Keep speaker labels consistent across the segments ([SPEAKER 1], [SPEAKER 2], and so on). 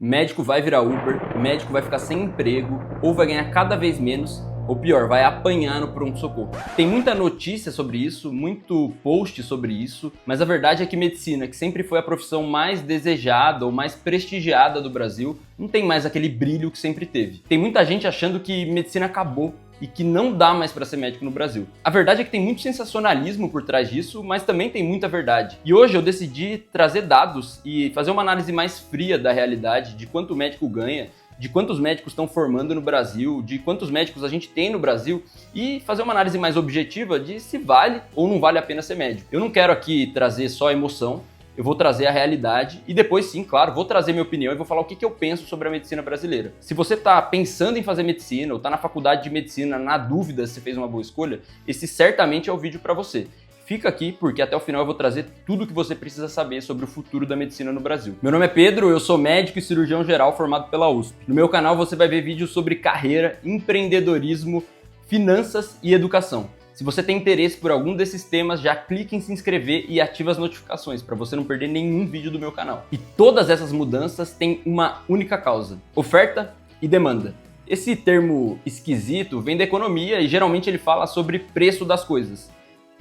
[SPEAKER 1] Médico vai virar Uber, médico vai ficar sem emprego, ou vai ganhar cada vez menos, ou pior, vai apanhar no pronto-socorro. Tem muita notícia sobre isso, muito post sobre isso, mas a verdade é que medicina, que sempre foi a profissão mais desejada ou mais prestigiada do Brasil, não tem mais aquele brilho que sempre teve. Tem muita gente achando que medicina acabou e que não dá mais para ser médico no Brasil. A verdade é que tem muito sensacionalismo por trás disso, mas também tem muita verdade. E hoje eu decidi trazer dados e fazer uma análise mais fria da realidade, de quanto o médico ganha, de quantos médicos estão formando no Brasil, de quantos médicos a gente tem no Brasil e fazer uma análise mais objetiva de se vale ou não vale a pena ser médico. Eu não quero aqui trazer só emoção, eu vou trazer a realidade e depois sim, claro, vou trazer minha opinião e vou falar o que eu penso sobre a medicina brasileira. Se você está pensando em fazer medicina ou está na faculdade de medicina na dúvida se fez uma boa escolha, esse certamente é o vídeo para você. Fica aqui porque até o final eu vou trazer tudo o que você precisa saber sobre o futuro da medicina no Brasil. Meu nome é Pedro, eu sou médico e cirurgião geral formado pela USP. No meu canal você vai ver vídeos sobre carreira, empreendedorismo, finanças e educação. Se você tem interesse por algum desses temas, já clique em se inscrever e ative as notificações para você não perder nenhum vídeo do meu canal. E todas essas mudanças têm uma única causa: oferta e demanda. Esse termo esquisito vem da economia e geralmente ele fala sobre preço das coisas.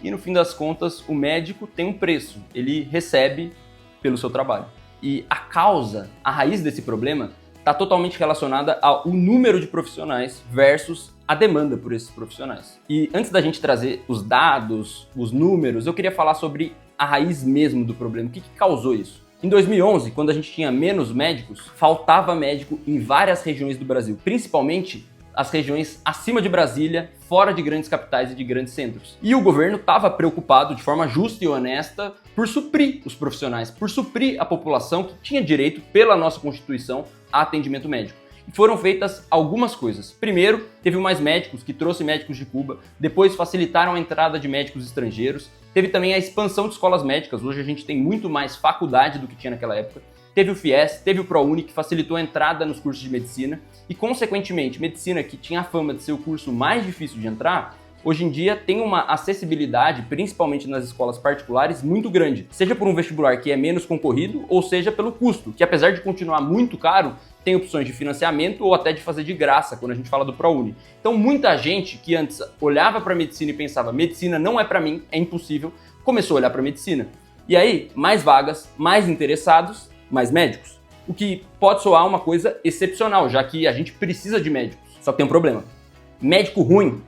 [SPEAKER 1] E no fim das contas, o médico tem um preço, ele recebe pelo seu trabalho. E a causa, a raiz desse problema, está totalmente relacionada ao número de profissionais versus a demanda por esses profissionais. E antes da gente trazer os dados, os números, eu queria falar sobre a raiz mesmo do problema. O que causou isso? Em 2011, quando a gente tinha menos médicos, faltava médico em várias regiões do Brasil, principalmente as regiões acima de Brasília, fora de grandes capitais e de grandes centros. E o governo estava preocupado, de forma justa e honesta, por suprir os profissionais, por suprir a população que tinha direito, pela nossa Constituição, a atendimento médico. E foram feitas algumas coisas. Primeiro, teve mais médicos, que trouxe médicos de Cuba. Depois, facilitaram a entrada de médicos estrangeiros. Teve também a expansão de escolas médicas. Hoje a gente tem muito mais faculdade do que tinha naquela época. Teve o FIES, teve o ProUni, que facilitou a entrada nos cursos de medicina. E, consequentemente, medicina, que tinha a fama de ser o curso mais difícil de entrar, hoje em dia tem uma acessibilidade, principalmente nas escolas particulares, muito grande. Seja por um vestibular que é menos concorrido, ou seja pelo custo, que apesar de continuar muito caro, tem opções de financiamento ou até de fazer de graça, quando a gente fala do ProUni. Então muita gente que antes olhava para medicina e pensava, medicina não é para mim, é impossível, começou a olhar para medicina. E aí, mais vagas, mais interessados, mais médicos. O que pode soar uma coisa excepcional, já que a gente precisa de médicos. Só que tem um problema. Médico ruim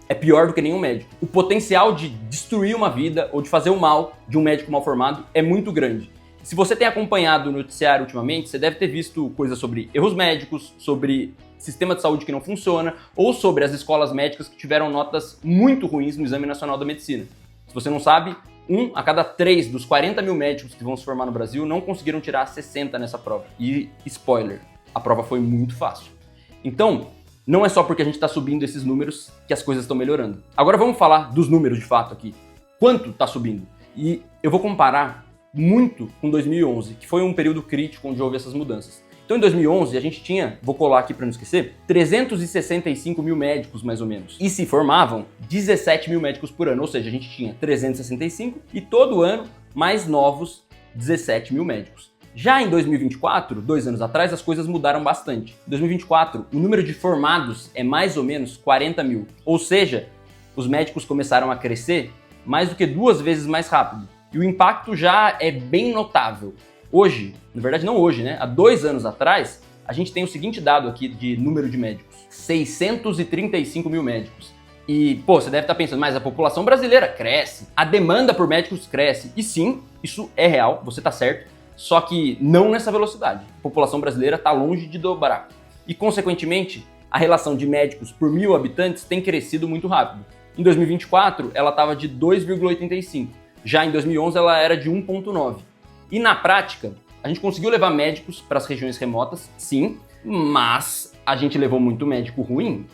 [SPEAKER 1] é pior do que nenhum médico. O potencial de destruir uma vida ou de fazer o mal de um médico mal formado é muito grande. Se você tem acompanhado o noticiário ultimamente, você deve ter visto coisas sobre erros médicos, sobre sistema de saúde que não funciona, ou sobre as escolas médicas que tiveram notas muito ruins no Exame Nacional da Medicina. Se você não sabe, 1 a cada 3 dos 40 mil médicos que vão se formar no Brasil não conseguiram tirar 60 nessa prova. E, spoiler, a prova foi muito fácil. Então, não é só porque a gente está subindo esses números que as coisas estão melhorando. Agora vamos falar dos números de fato aqui. Quanto está subindo? E eu vou comparar muito com 2011, que foi um período crítico onde houve essas mudanças. Então em 2011 a gente tinha, vou colar aqui para não esquecer, 365 mil médicos mais ou menos. E se formavam 17 mil médicos por ano, ou seja, a gente tinha 365 e todo ano mais novos 17 mil médicos. Já em 2024, 2 anos atrás, as coisas mudaram bastante. Em 2024, o número de formados é mais ou menos 40 mil. Ou seja, os médicos começaram a crescer mais do que 2 vezes mais rápido. E o impacto já é bem notável. Hoje, na verdade não hoje, né? Há 2 anos atrás, a gente tem o seguinte dado aqui de número de médicos. 635 mil médicos. E, você deve estar pensando, mas a população brasileira cresce, a demanda por médicos cresce. E sim, isso é real, você está certo. Só que não nessa velocidade. A população brasileira está longe de dobrar. E, consequentemente, a relação de médicos por 1.000 habitantes tem crescido muito rápido. Em 2024, ela estava de 2,85. Já em 2011, ela era de 1,9. E, na prática, a gente conseguiu levar médicos para as regiões remotas, sim, mas a gente levou muito médico ruim?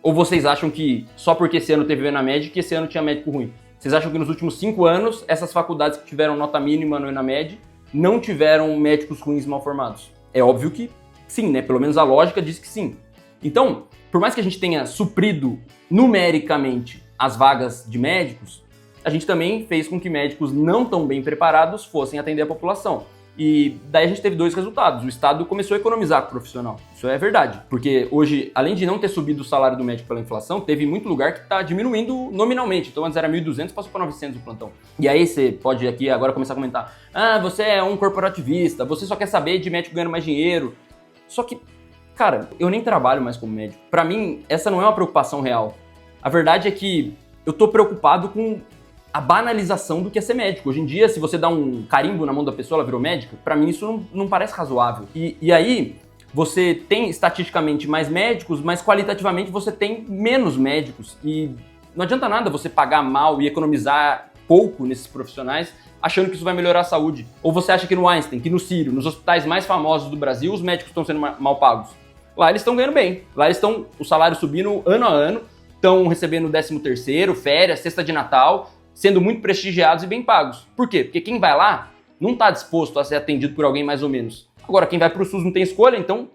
[SPEAKER 1] Ou vocês acham que só porque esse ano teve ENAMED que esse ano tinha médico ruim? Vocês acham que nos últimos 5 anos, essas faculdades que tiveram nota mínima no ENAMED não tiveram médicos ruins mal formados? É óbvio que sim, né? Pelo menos a lógica diz que sim. Então, por mais que a gente tenha suprido numericamente as vagas de médicos, a gente também fez com que médicos não tão bem preparados fossem atender a população. E daí a gente teve dois resultados. O Estado começou a economizar com o profissional. Isso é verdade. Porque hoje, além de não ter subido o salário do médico pela inflação, teve muito lugar que está diminuindo nominalmente. Então antes era 1.200, passou para 900 o plantão. E aí você pode aqui agora começar a comentar: ah, você é um corporativista, você só quer saber de médico ganhando mais dinheiro. Só que, cara, eu nem trabalho mais como médico. Para mim, essa não é uma preocupação real. A verdade é que eu tô preocupado com a banalização do que é ser médico. Hoje em dia, se você dá um carimbo na mão da pessoa, ela virou médica, pra mim isso não parece razoável. E aí, você tem estatisticamente mais médicos, mas qualitativamente você tem menos médicos. E não adianta nada você pagar mal e economizar pouco nesses profissionais, achando que isso vai melhorar a saúde. Ou você acha que no Einstein, que no Sírio, nos hospitais mais famosos do Brasil, os médicos estão sendo mal pagos? Lá eles estão ganhando bem. Lá eles estão, o salário subindo ano a ano, estão recebendo 13º, férias, cesta de Natal, sendo muito prestigiados e bem pagos. Por quê? Porque quem vai lá não está disposto a ser atendido por alguém mais ou menos. Agora, quem vai para o SUS não tem escolha, então,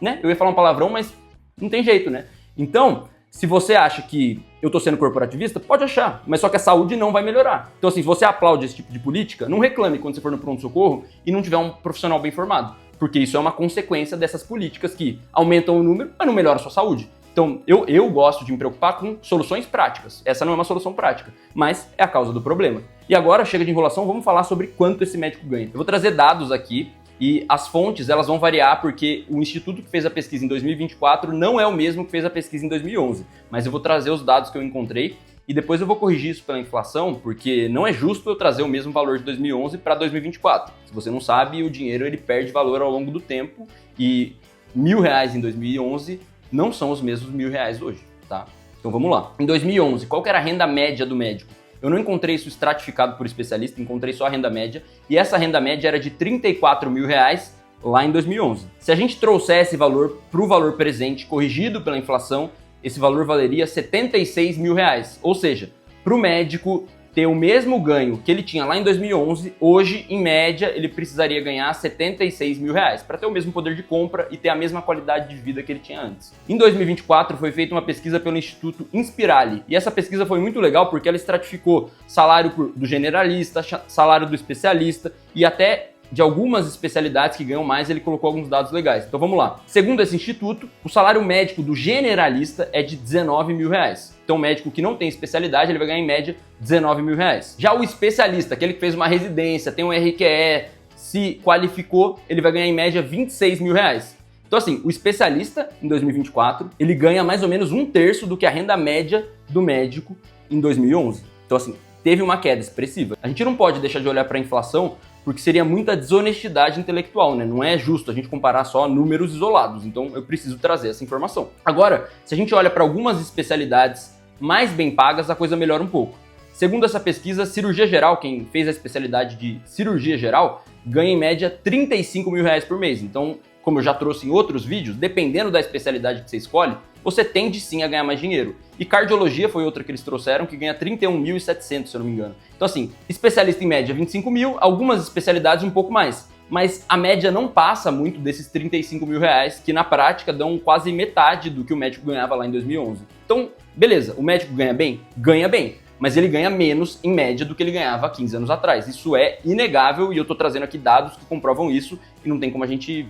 [SPEAKER 1] né? Eu ia falar um palavrão, mas não tem jeito, né? Então, se você acha que eu tô sendo corporativista, pode achar, mas só que a saúde não vai melhorar. Então, assim, se você aplaude esse tipo de política, não reclame quando você for no pronto-socorro e não tiver um profissional bem formado, porque isso é uma consequência dessas políticas que aumentam o número, mas não melhoram a sua saúde. Então, eu gosto de me preocupar com soluções práticas. Essa não é uma solução prática, mas é a causa do problema. E agora, chega de enrolação, vamos falar sobre quanto esse médico ganha. Eu vou trazer dados aqui e as fontes, elas vão variar porque o instituto que fez a pesquisa em 2024 não é o mesmo que fez a pesquisa em 2011. Mas eu vou trazer os dados que eu encontrei e depois eu vou corrigir isso pela inflação, porque não é justo eu trazer o mesmo valor de 2011 para 2024. Se você não sabe, o dinheiro ele perde valor ao longo do tempo e R$1.000 em 2011 não são os mesmos R$1.000 hoje, tá? Então vamos lá. Em 2011, qual que era a renda média do médico? Eu não encontrei isso estratificado por especialista, encontrei só a renda média, e essa renda média era de R$34.000 lá em 2011. Se a gente trouxer esse valor para o valor presente, corrigido pela inflação, esse valor valeria R$76.000. Ou seja, para o médico ter o mesmo ganho que ele tinha lá em 2011, hoje, em média, ele precisaria ganhar R$76.000 para ter o mesmo poder de compra e ter a mesma qualidade de vida que ele tinha antes. Em 2024, foi feita uma pesquisa pelo Instituto Inspirali, e essa pesquisa foi muito legal porque ela estratificou salário do generalista, salário do especialista e até de algumas especialidades que ganham mais, ele colocou alguns dados legais. Então vamos lá. Segundo esse instituto, o salário médico do generalista é de R$19.000. Então o médico que não tem especialidade, ele vai ganhar em média R$19.000. Já o especialista, aquele que fez uma residência, tem um RQE, se qualificou, ele vai ganhar em média R$26.000. Então assim, o especialista em 2024, ele ganha mais ou menos 1/3 do que a renda média do médico em 2011. Então assim, teve uma queda expressiva. A gente não pode deixar de olhar para a inflação, porque seria muita desonestidade intelectual, né? Não é justo a gente comparar só números isolados, então eu preciso trazer essa informação. Agora, se a gente olha para algumas especialidades mais bem pagas, a coisa melhora um pouco. Segundo essa pesquisa, cirurgia geral, quem fez a especialidade de cirurgia geral, ganha em média R$35.000 por mês. Então, como eu já trouxe em outros vídeos, dependendo da especialidade que você escolhe, você tende sim a ganhar mais dinheiro. E cardiologia foi outra que eles trouxeram, que ganha 31.700, se eu não me engano. Então assim, especialista em média 25.000, algumas especialidades um pouco mais. Mas a média não passa muito desses R$35.000, que na prática dão quase metade do que o médico ganhava lá em 2011. Então, beleza, o médico ganha bem? Ganha bem. Mas ele ganha menos, em média, do que ele ganhava há 15 anos atrás. Isso é inegável e eu tô trazendo aqui dados que comprovam isso e não tem como a gente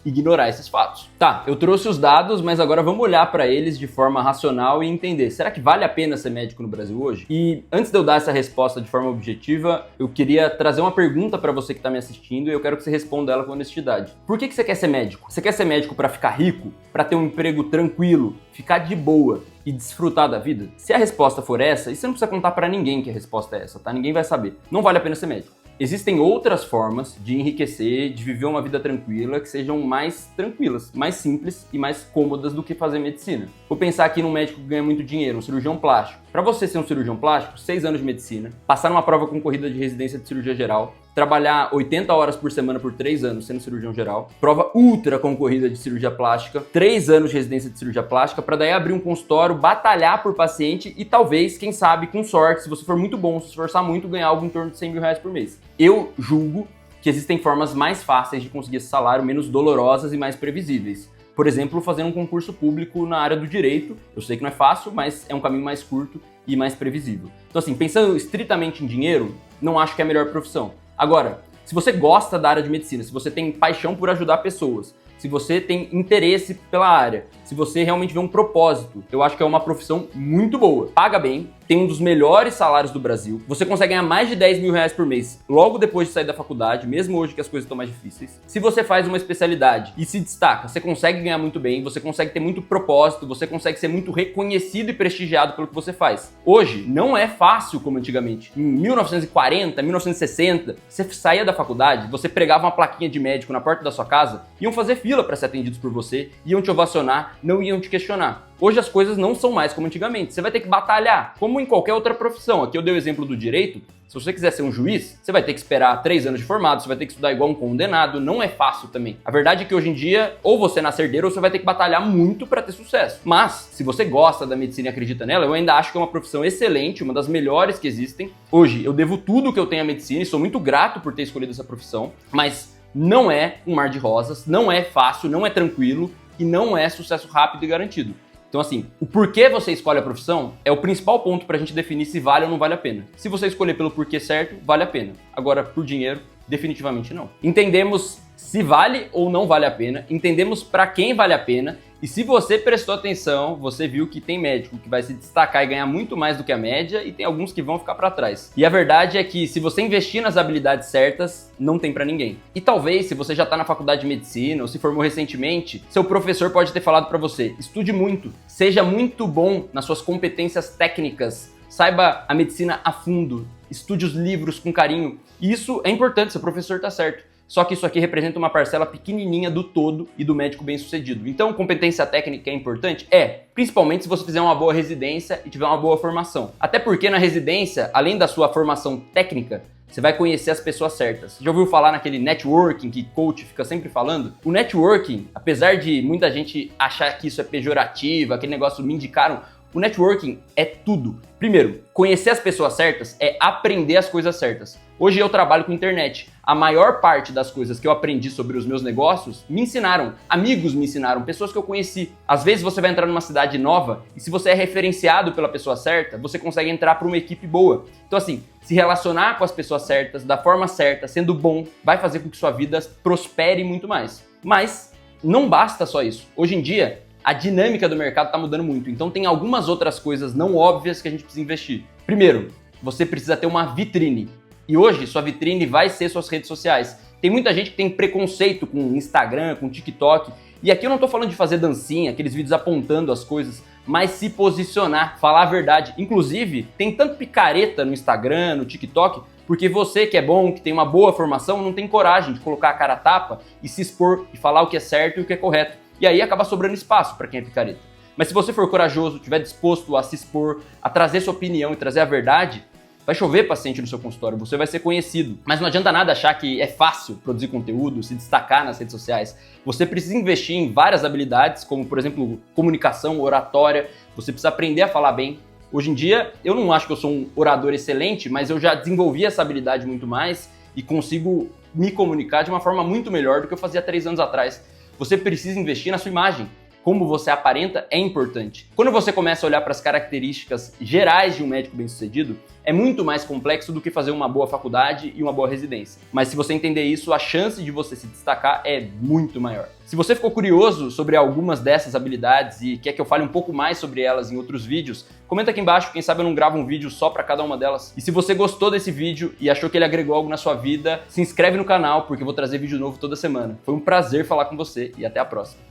[SPEAKER 1] ignorar esses fatos. Tá, eu trouxe os dados, mas agora vamos olhar para eles de forma racional e entender, será que vale a pena ser médico no Brasil hoje? E antes de eu dar essa resposta de forma objetiva, eu queria trazer uma pergunta para você que está me assistindo e eu quero que você responda ela com honestidade. Por que você quer ser médico? Você quer ser médico para ficar rico? Para ter um emprego tranquilo? Ficar de boa? E desfrutar da vida? Se a resposta for essa, e você não precisa contar para ninguém que a resposta é essa, tá? Ninguém vai saber. Não vale a pena ser médico. Existem outras formas de enriquecer, de viver uma vida tranquila, que sejam mais tranquilas, mais simples e mais cômodas do que fazer medicina. Vou pensar aqui num médico que ganha muito dinheiro, um cirurgião plástico. Para você ser um cirurgião plástico, 6 anos de medicina, passar numa prova concorrida de residência de cirurgia geral, trabalhar 80 horas por semana por 3 anos sendo cirurgião geral, prova ultra concorrida de cirurgia plástica, 3 anos de residência de cirurgia plástica, para daí abrir um consultório, batalhar por paciente e talvez, quem sabe, com sorte, se você for muito bom, se esforçar muito, ganhar algo em torno de R$100.000 por mês. Eu julgo que existem formas mais fáceis de conseguir esse salário, menos dolorosas e mais previsíveis. Por exemplo, fazer um concurso público na área do direito. Eu sei que não é fácil, mas é um caminho mais curto e mais previsível. Então assim, pensando estritamente em dinheiro, não acho que é a melhor profissão. Agora, Se você gosta da área de medicina, se você tem paixão por ajudar pessoas, se você tem interesse pela área, se você realmente vê um propósito, eu acho que é uma profissão muito boa. Paga bem, tem um dos melhores salários do Brasil, você consegue ganhar mais de 10 mil reais por mês logo depois de sair da faculdade, mesmo hoje que as coisas estão mais difíceis. Se você faz uma especialidade e se destaca, você consegue ganhar muito bem, você consegue ter muito propósito, você consegue ser muito reconhecido e prestigiado pelo que você faz. Hoje, não é fácil como antigamente. Em 1940, 1960, você saía da faculdade, você pregava uma plaquinha de médico na porta da sua casa, iam fazer fila para ser atendidos por você, iam te ovacionar, não iam te questionar. Hoje as coisas não são mais como antigamente. Você vai ter que batalhar, como em qualquer outra profissão. Aqui eu dei o exemplo do direito. Se você quiser ser um juiz, você vai ter que esperar 3 anos de formado, você vai ter que estudar igual um condenado. Não é fácil também. A verdade é que hoje em dia, ou você nasce herdeiro, ou você vai ter que batalhar muito para ter sucesso. Mas, se você gosta da medicina e acredita nela, eu ainda acho que é uma profissão excelente, uma das melhores que existem. Hoje, eu devo tudo que eu tenho à medicina e sou muito grato por ter escolhido essa profissão. Mas não é um mar de rosas, não é fácil, não é tranquilo e não é sucesso rápido e garantido. Então assim, o porquê você escolhe a profissão é o principal ponto pra gente definir se vale ou não vale a pena. Se você escolher pelo porquê certo, vale a pena. Agora, por dinheiro, definitivamente não. Entendemos se vale ou não vale a pena, entendemos pra quem vale a pena, e se você prestou atenção, você viu que tem médico que vai se destacar e ganhar muito mais do que a média, e tem alguns que vão ficar pra trás. E a verdade é que se você investir nas habilidades certas, não tem pra ninguém. E talvez, se você já tá na faculdade de medicina ou se formou recentemente, seu professor pode ter falado pra você: estude muito, seja muito bom nas suas competências técnicas, saiba a medicina a fundo, estude os livros com carinho. E isso é importante, seu professor tá certo. Só que isso aqui representa uma parcela pequenininha do todo e do médico bem-sucedido. Então, competência técnica é importante? É, principalmente se você fizer uma boa residência e tiver uma boa formação. Até porque na residência, além da sua formação técnica, você vai conhecer as pessoas certas. Já ouviu falar naquele networking que coach fica sempre falando? O networking, apesar de muita gente achar que isso é pejorativo, aquele negócio me indicaram, o networking é tudo. Primeiro, conhecer as pessoas certas é aprender as coisas certas. Hoje eu trabalho com internet. A maior parte das coisas que eu aprendi sobre os meus negócios me ensinaram. Amigos me ensinaram, pessoas que eu conheci. Às vezes você vai entrar numa cidade nova e se você é referenciado pela pessoa certa, você consegue entrar para uma equipe boa. Então assim, se relacionar com as pessoas certas, da forma certa, sendo bom, vai fazer com que sua vida prospere muito mais. Mas não basta só isso. Hoje em dia, a dinâmica do mercado está mudando muito, então tem algumas outras coisas não óbvias que a gente precisa investir. Primeiro, você precisa ter uma vitrine. E hoje, sua vitrine vai ser suas redes sociais. Tem muita gente que tem preconceito com Instagram, com TikTok. E aqui eu não tô falando de fazer dancinha, aqueles vídeos apontando as coisas, mas se posicionar, falar a verdade. Inclusive, tem tanto picareta no Instagram, no TikTok, porque você que é bom, que tem uma boa formação, não tem coragem de colocar a cara a tapa e se expor e falar o que é certo e o que é correto. E aí acaba sobrando espaço para quem é picareta. Mas se você for corajoso, estiver disposto a se expor, a trazer sua opinião e trazer a verdade, vai chover paciente no seu consultório, você vai ser conhecido. Mas não adianta nada achar que é fácil produzir conteúdo, se destacar nas redes sociais. Você precisa investir em várias habilidades, como por exemplo, comunicação, oratória. Você precisa aprender a falar bem. Hoje em dia, eu não acho que eu sou um orador excelente, mas eu já desenvolvi essa habilidade muito mais e consigo me comunicar de uma forma muito melhor do que eu fazia 3 anos atrás. Você precisa investir na sua imagem. Como você aparenta é importante. Quando você começa a olhar para as características gerais de um médico bem-sucedido, é muito mais complexo do que fazer uma boa faculdade e uma boa residência. Mas se você entender isso, a chance de você se destacar é muito maior. Se você ficou curioso sobre algumas dessas habilidades e quer que eu fale um pouco mais sobre elas em outros vídeos, comenta aqui embaixo, quem sabe eu não gravo um vídeo só para cada uma delas. E se você gostou desse vídeo e achou que ele agregou algo na sua vida, se inscreve no canal porque eu vou trazer vídeo novo toda semana. Foi um prazer falar com você e até a próxima.